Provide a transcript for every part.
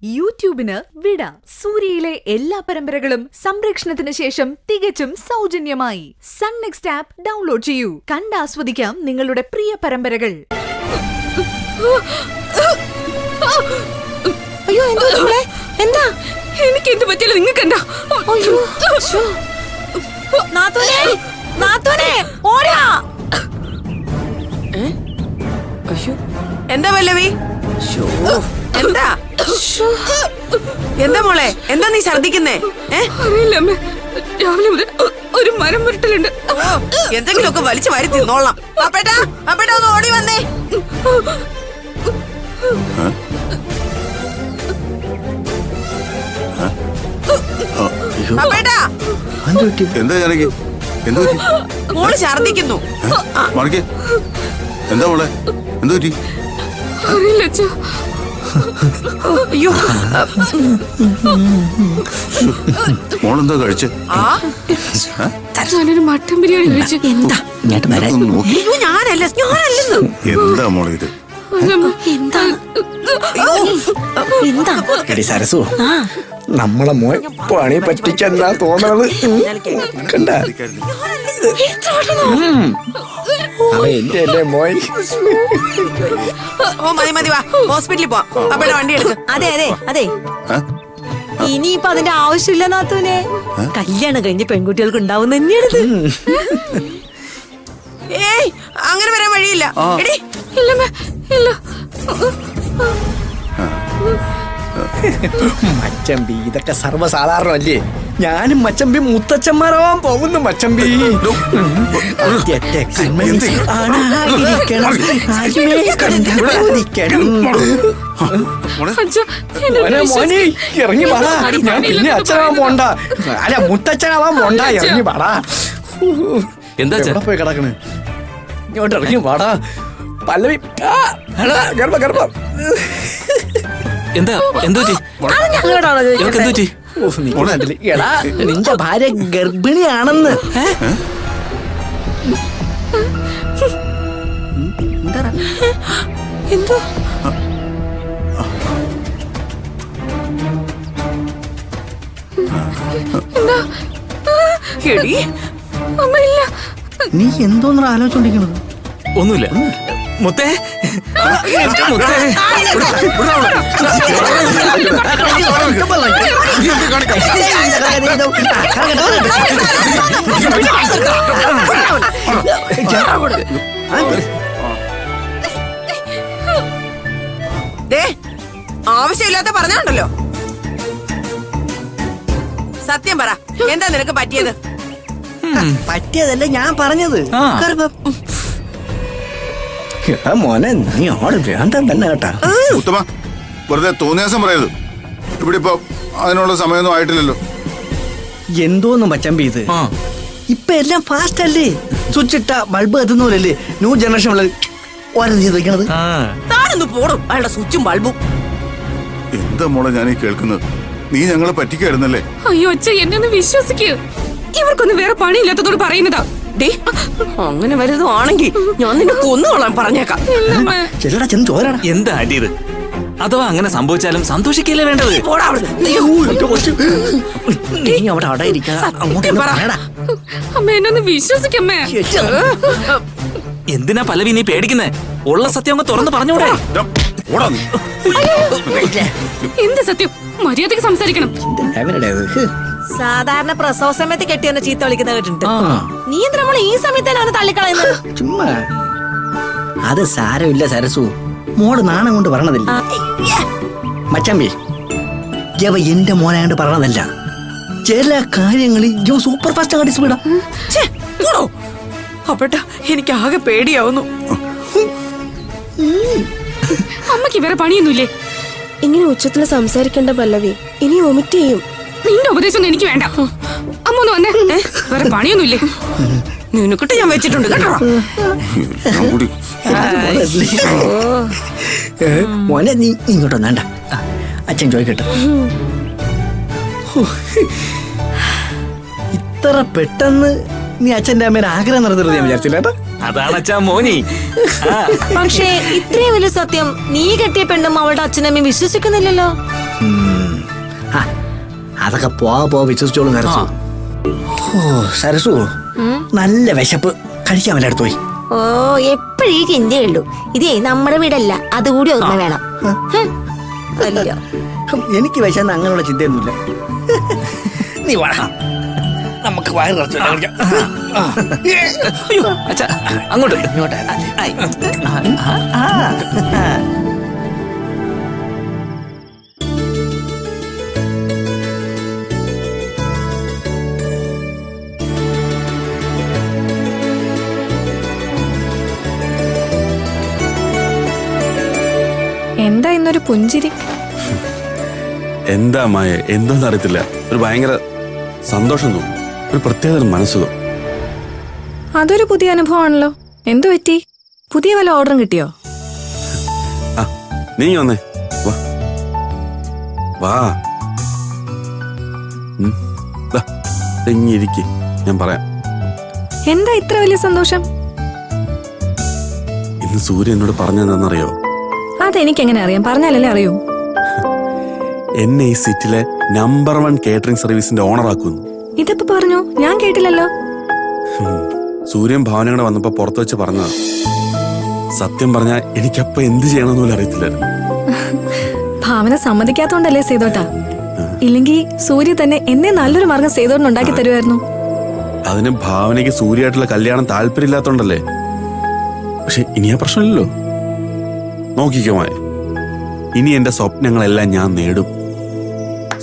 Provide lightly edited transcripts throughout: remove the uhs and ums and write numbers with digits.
യൂട്യൂബിന് വിട. സൂര്യയിലെ എല്ലാ പരമ്പരകളും സംരക്ഷണത്തിന് ശേഷം തികച്ചും സൗജന്യമായി സൺ നെക്സ്റ്റ് ആപ്പ് ഡൗൺലോഡ് ചെയ്യൂ. കണ്ടാസ്വദിക്കാം നിങ്ങളുടെ പ്രിയ പരമ്പരകൾ. അയ്യോ, എന്താ? എനിക്ക് എന്ത് പറ്റില്ല, നിങ്ങൾക്ക് എന്താ? എന്താ പല്ലവി? എന്താ എന്താ മോളെ, എന്താ നീ ഛർദിക്കുന്നേ? അറിയില്ല അമ്മേ, രാവിലെ മുതൽ ഒരു മരം മുരട്ടലുണ്ട്. എന്തെങ്കിലുമൊക്കെ വലിച്ചു വാരി തിന്നോളാം. പാപ്പേട്ടാ, പാപ്പേട്ടാ ഒന്ന് ഓടി വന്നേ. പാപ്പേട്ടാ, എന്താ ജാനകി? എന്താ പറ്റി? മോള് ഛർദിക്കുന്നു. എന്താ മോളെ, എന്താ പറ്റി? അറിയില്ല അച്ഛാ. അയ്യോ, മോളെന്താ കഴിച്ചേ? ഞാനൊരു മട്ടൻ ബിരിയാണി കഴിച്ചു. എന്താ ഞാനല്ലെന്ന്. എന്താ മോളെ ഇത്? എടി സരസു, നമ്മളെ മോൻ പണി പറ്റിക്കെന്നാ തോന്നണത്. കണ്ട അവ എന്റെ അല്ലേ മോൻ. ഓ മതി മതി, വാ ഹോസ്പിറ്റലിൽ പോവാം. പാപ്പയുടെ വണ്ടി എടുക്ക്. അതെ അതെ അതെ, ഇനിയിപ്പൊ അതിന്റെ ആവശ്യമില്ല നാത്തൂനെ. കല്യാണം കഴിഞ്ഞ് പെൺകുട്ടികൾക്ക് ഉണ്ടാവുന്ന തന്നെയാണിത്. ഏയ്, അങ്ങനെ വരാൻ വഴിയില്ല. എടി ഇല്ലമ്മേ, ഇല്ല. മച്ചമ്പി, ഇതൊക്കെ സർവ്വസാധാരണല്ലേ? ഞാനും മച്ചമ്പി മുത്തച്ഛന്മാരാവാൻ പോകുന്നു. മച്ചമ്പി മോനെ ഇറങ്ങി പാടാ. ഞാൻ പിന്നെ അച്ഛനാവാൻ പോണ്ട, അല്ല മുത്തച്ഛനാവാൻ പോണ്ട. ഇറങ്ങി പാടാ. എന്താ പോയി കിടക്കണ്? ഇങ്ങോട്ട് ഇറങ്ങി പാടാ. പല്ലവി ഗർഭ ഗർഭം. എന്താ എടാ, നിന്റെ ഭാര്യ ഗർഭിണിയാണെന്ന്. എന്തോ എടി അമ്മ ഇല്ല. നീ എന്തോന്നാ ആലോചിച്ചോണ്ടിരിക്കണത്? ഒന്നുമില്ല മുത്തേ, മുത്തേ. ആവശ്യമില്ലാത്ത പറഞ്ഞുണ്ടല്ലോ. സത്യം പറ, എന്താ നിനക്ക് പറ്റിയത്? പറ്റിയതല്ലേ ഞാൻ പറഞ്ഞത്. മോനെ, നീ ആട് വേണ്ട തന്നെ കേട്ടാ. ഉത്തമ, വെറുതെ തോന്നിയാസം പറയരുത്. ഇവിടെ ഇപ്പൊ അതിനുള്ള സമയമൊന്നും ആയിട്ടില്ലല്ലോ. എന്തോന്ന് മച്ചമ്പി ഇത്? ഇപ്പൊ എല്ലാം ഫാസ്റ്റ് അല്ലേ? സ്വിച്ച് ഇട്ട ബൾബ് കത്തുന്നോലല്ലേ ന്യൂ ജനറേഷൻ ഓരോ ചെയ്ത് വെക്കണത്. താനൊന്ന് പോടും അയാളുടെ സ്വിച്ചും ബൾബും. എന്താ മോളെ ഞാനീ കേൾക്കുന്നത്? നീ ഞങ്ങളെ പറ്റിക്കായിരുന്നല്ലേ? അയ്യോ അച്ഛ, എന്നെ ഒന്ന് വിശ്വസിക്കൂ. ഇവർക്കൊന്നും വേറെ പണിയില്ലാത്തതോട് പറയുന്നതാ. അങ്ങനെ വലുതാണെങ്കിൽ ഞാൻ നിന്നെ കൊന്നുകൊള്ളാൻ പറഞ്ഞേക്കാം. ചെല്ലടാ, ചെന്ന് ചോരടാ. എന്താ അടി ഇത്? അഥവാ അങ്ങനെ സംഭവിച്ചാലും സന്തോഷിക്കല്ലേ വേണ്ടത്? നീ അവിടെ അടയിരിക്കാ. അമ്മ എന്നെ ഒന്ന് വിശ്വസിക്കമ്മേ. എന്തിനാ പല്ലവി നീ പേടിക്കുന്നേ? ഉള്ള സത്യം അങ്ങ് തുറന്ന് പറഞ്ഞൂടെ? എന്ത് സത്യം? മര്യാദക്ക് സംസാരിക്കണം. സാധാരണ പ്രസവ സമയത്ത് കെട്ടിയെന്നെ ചീത്ത വിളിക്കുന്ന കേട്ടിട്ടുണ്ട്. നീ എന്തിനാ നമ്മളെ ഈ സമയത്ത് അവനെ തള്ളിക്കളയുന്നത്? ചുമ്മാ അത് സാരമില്ല സരസു, മോള് നാണം കൊണ്ട് പറഞ്ഞതില്ല. മച്ചമ്പി, ജവ എന്റെ മോനായോണ്ട് പറഞ്ഞതല്ല. ചില കാര്യങ്ങളിൽ ജോ സൂപ്പർ ഫാസ്റ്റ് ആയിട്ട് സ്പീഡാ. അപ്പട്ട, എനിക്ക് ആകെ പേടിയാവുന്നു. അമ്മക്ക് വേറെ പണിയൊന്നുമില്ലേ? ഇങ്ങനെ ഉച്ചത്തിൽ സംസാരിക്കേണ്ട പല്ലവി, ഇനി വൊമിറ്റ് ചെയ്യും. നിന്റെ ഉപദേശം എനിക്ക് വേണ്ട. അമ്മ ഒന്ന് വന്നേ. വേറെ പണിയൊന്നുമില്ലേ? നിനക്കിട്ട് ഞാൻ വെച്ചിട്ടുണ്ട് കേട്ടോ. മോനെ, നീ ഇങ്ങോട്ട് വന്നേണ്ട. അച്ഛൻ ചോദിക്കട്ടെ. ഇത്ര പെട്ടെന്ന് നീ അച്ഛന്റെ അമ്മയുടെ ആഗ്രഹം നടത്തരുത് ഞാൻ വിചാരിച്ചില്ല കേട്ടോ. അതാണ് അച്ഛാ മോനി. പക്ഷേ ഇത്രയും വലിയ സത്യം നീ കെട്ടിയ പെണ്ണും അവളുടെ അച്ഛനമ്മയും വിശ്വസിക്കുന്നില്ലല്ലോ. ആ, അതൊക്കെ പോവാ വിശ്വസിച്ചോളൂ സരസു. ഓ സരസു, നല്ല വിശപ്പ്, കഴിക്കാൻ വല്ല അടുത്ത് പോയി. ഓ എപ്പോഴീ ചിന്തയേ ഉള്ളൂ. ഇതേ നമ്മുടെ വീടല്ല, അതുകൂടി ഓർമ്മ വേണം. അല്ല എനിക്ക് വിശന്ന് അങ്ങനെയുള്ള ചിന്തയൊന്നുമില്ല. നീ വാ, നമുക്ക് വയറ് നിറച്ച് വല്ലതും കഴിക്കാം. അയ്യോ അച്ഛാ അങ്ങോട്ട് ഇങ്ങോട്ട്. ആയി. എന്താ ഇന്നൊരു പുഞ്ചിരി? എന്താ മായ, എന്തോന്ന് അറിയത്തില്ല, ഒരു ഭയങ്കര സന്തോഷം തോന്നും, ഒരു പ്രത്യേക മനസ്സുഖം. അതൊരു പുതിയ അനുഭവമാണല്ലോ. എന്തു പറ്റി? പുതിയ വല്ല ഓർഡറും കിട്ടിയോ? ആ നീ വന്നേ, വാ വാ. ഇരിക്കെ, ഞാൻ പറയാം. എന്താ ഇത്ര വലിയ സന്തോഷം? ഇന്ന് സൂര്യ എന്നോട് പറഞ്ഞെന്താണെന്നറിയോ? അതെനിക്കെങ്ങനെ അറിയാം? പറഞ്ഞാലല്ലേ അറിയൂ. എന്നെ ഈ സിറ്റിയിലെ നമ്പർ 1 കേറ്ററിംഗ് സർവീസിന്റെ ഓണർ ആക്കുന്നു. ഇതിപ്പോ പറഞ്ഞു, ഞാൻ കേട്ടില്ലല്ലോ. സൂര്യൻ ഭാവനയോടെ വന്നപ്പോ പുറത്തു വെച്ച് പറഞ്ഞതാ. സത്യം പറഞ്ഞാ എനിക്കപ്പോ എന്ത് ചെയ്യണമെന്ന് പോലും അറിയത്തില്ലായിരുന്നു. ഭാവന സമ്മതിക്കാത്തോണ്ടല്ലേ സേതോട്ടാ? ഇല്ലെങ്കിൽ സൂര്യ തന്നെ എന്നെ നല്ലൊരു മാർഗം സേതോട്ടിന് ഉണ്ടാക്കി തരുമായിരുന്നു. അതിന് ഭാവനയ്ക്ക് സൂര്യയായിട്ടുള്ള കല്യാണം താല്പര്യമില്ലാത്തോണ്ടല്ലേ. പക്ഷെ ഇനി ആ പ്രശ്നമില്ലല്ലോ. നോക്കിക്കോ മായ, ഇനി എന്റെ സ്വപ്നങ്ങളെല്ലാം ഞാൻ നേടും.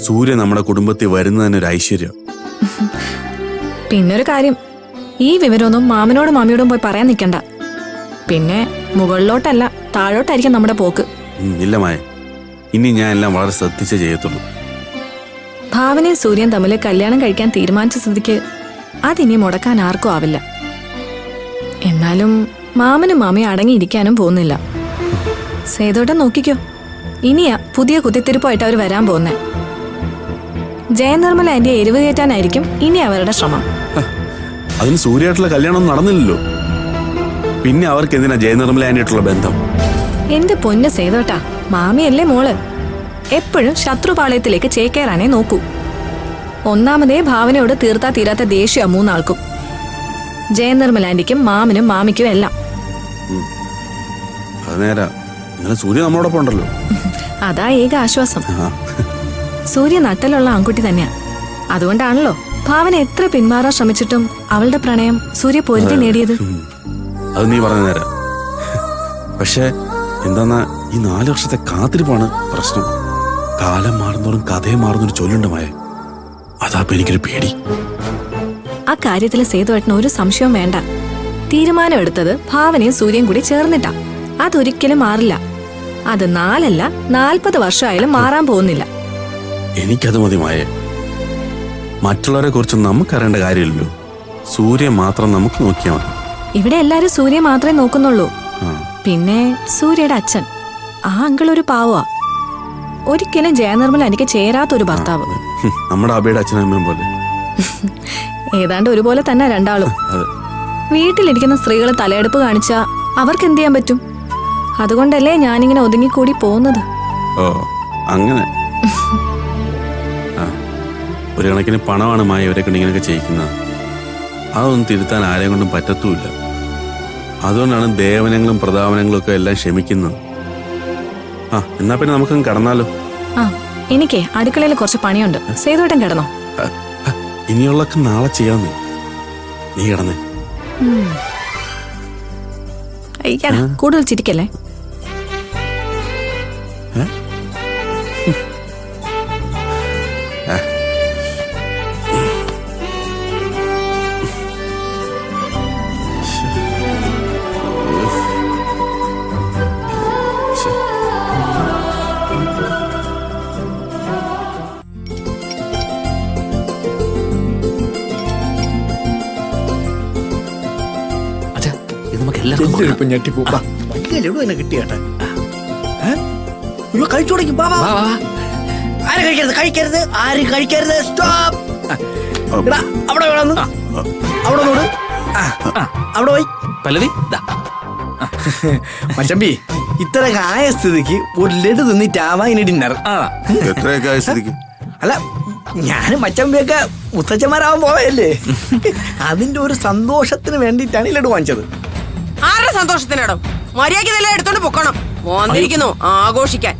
സൂര്യ നമ്മുടെ കുടുംബത്തിൽ വരുന്നതിന് ഒരു ഐശ്വര്യം. പിന്നൊരു കാര്യം, ഈ വിവരമൊന്നും മാമനോടും മാമിയോടും പോയി പറയാൻ നിൽക്കണ്ട. പിന്നെ മുകളിലോട്ടല്ല താഴോട്ടായിരിക്കും നമ്മുടെ പോക്ക്. ഇല്ല മായ, ഇനി ഞാൻ എല്ലാം വളരെ ശ്രദ്ധിച്ചേ ചെയ്യത്തുള്ളൂ. ഭാവനയും സൂര്യൻ തമ്മിൽ കല്യാണം കഴിക്കാൻ തീരുമാനിച്ച സ്ഥിതിക്ക് അതിനി മുടക്കാൻ ആർക്കും ആവില്ല. എന്നാലും മാമനും മാമിയും അടങ്ങിയിരിക്കാനും പോകുന്നില്ല. സേതോട്ടം നോക്കിക്കോ, ഇനിയാ പുതിയ കുത്തിത്തിരിപ്പായിട്ട് അവർ വരാൻ പോകുന്നേ. ജയനിർമ്മല ആന്റിയെ എരിവ് കയറ്റാനായിരിക്കും ഇനി അവരുടെ ശ്രമം. അതിന് സൂര്യയായിട്ടുള്ള കല്യാണം നടന്നില്ലല്ലോ. പിന്നെ അവർക്ക് എന്തിനാ ജയനിർമ്മല ആന്റിയായിട്ടുള്ള ബന്ധം? എന്റെ പൊന്ന് സേതോട്ടാ, മാമിയല്ലേ മോള്. എപ്പോഴും ശത്രുപാളയത്തിലേക്ക് ചേക്കേറാനേ നോക്കൂ. ഒന്നാമതേ ഭാവനയോട് തീർത്താ തീരാത്ത ദേഷ്യ മൂന്നാൾക്കും, ജയനിർമ്മല ആന്റിക്കും മാമിനും മാമിക്കും എല്ലാം. അത് നേരാ, ഇന്നലെ സൂര്യ നമ്മളോടൊപ്പം ഉണ്ടല്ലോ. അതാ ഏക ആശ്വാസം. സൂര്യ നട്ടലുള്ള ആൺകുട്ടി തന്നെയാ. അതുകൊണ്ടാണല്ലോ ഭാവന എത്ര പിന്മാറാൻ ശ്രമിച്ചിട്ടും അവളുടെ പ്രണയം സൂര്യ പൊരുതി നേടിയത്. അത് നീ പറഞ്ഞ നേരാ. പക്ഷെ എന്താന്നാ, ഈ 4 വർഷത്തെ കാത്തിരിപ്പാണ് പ്രശ്നം. കാലം മാറുന്നോറും കഥയെ മാറുന്നൊരു ചൊല്ലുണ്ട് മായ. അതാപ്പോ എനിക്കൊരു പേടി. ആ കാര്യത്തില് സേതുവേട്ടന് ഒരു സംശയവും വേണ്ട. തീരുമാനം എടുത്തത് ഭാവനയും സൂര്യയും കൂടി ചേർന്നിട്ടാ. അതൊരിക്കലും മാറില്ല. അത് 4 അല്ല 40 വർഷമായാലും മാറാൻ പോകുന്നില്ല. എനിക്കത് മതി മായ. മറ്റുള്ളവരെ കുറിച്ച് നമുക്കറിയേണ്ട കാര്യമില്ലല്ലോ. സൂര്യ മാത്രം നമുക്ക് നോക്കിയാൽ മതി. ഇവിടെ എല്ലാരും സൂര്യ മാത്രമേ നോക്കുന്നുള്ളൂ. പിന്നെ സൂര്യയുടെ അച്ഛൻ, ആ അങ്കിൾ ഒരു പാവാ. ഒരിക്കലും ജയനിർമ്മല എനിക്ക് ചേരാത്തൊരു ഭർത്താവ്. നമ്മുടെ അബിയുടെ അച്ഛനും അമ്മയും പോലെ. ഏതാണ്ട് ഒരുപോലെ തന്നെ രണ്ടാളും. വീട്ടിലിരിക്കുന്ന സ്ത്രീകൾ തലയെടുപ്പ് കാണിച്ചാ അവർക്ക് എന്ത് ചെയ്യാൻ പറ്റും? അതുകൊണ്ടല്ലേ ഞാനിങ്ങനെ ഒതുങ്ങിക്കൂടി പോകുന്നത്. ഓ അങ്ങനെ. ഒരു കണക്കിന് പണമാണ് മായ ഇവരെ കൊണ്ട് ഇങ്ങനെയൊക്കെ ചെയ്യിക്കുന്നത്. അതൊന്നും തിരുത്താൻ ആരെയും കൊണ്ടും പറ്റത്തുമില്ല. അതുകൊണ്ടാണ് ദേവനങ്ങളും പ്രതാപനങ്ങളും ഒക്കെ എല്ലാം ക്ഷമിക്കുന്നത്. എന്നാ പിന്നെ നമുക്കങ്ങ് കടന്നാലോ? എനിക്കേ അടുക്കളയിൽ കുറച്ച് പണിയുണ്ട്. സേതുവേട്ടൻ കിടന്നോ? ഇനിയുള്ളൊക്കെ നാളെ ചെയ്യാന്നേ. നീ കിടന്നേ. അയ്യടാ, കൂടുതൽ ചിരിക്കല്ലേ. അച്ഛാ ഇത് നമുക്ക് എല്ലാവർക്കും ഞെട്ടിപ്പൂപ്പാ കിട്ടിയാട്ടെ. കഴിച്ചു തുടങ്ങി. ആരും കഴിക്കരുത്, കഴിക്കരുത്, ആരും കഴിക്കരുത്. സ്റ്റോപ്പ്. അവിടെ വേണം, അവിടെ നോട്, അവിടെ പോയി. പല്ലവി മച്ചമ്പി, ഇത്രയൊക്കെ ആയ സ്ഥിതിക്ക് ഒരു ലഡു തിന്നിട്ടാവാ ഇനി ഡിന്നർ. എത്രയൊക്കെ ആയ സ്ഥിതിക്ക്? അല്ല, ഞാനും മച്ചമ്പിയൊക്കെ മുത്തച്ഛന്മാരാവാൻ പോയല്ലേ, അതിന്റെ ഒരു സന്തോഷത്തിന് വേണ്ടിയിട്ടാണ് ഈ ലഡു വാങ്ങിച്ചത്. ആരുടെ സന്തോഷത്തിനാടോ? മര്യാദയ്ക്ക് നല്ല എടുത്തോണ്ട് പൊക്കണം. വന്നിരിക്കുന്നു ആഘോഷിക്കാൻ.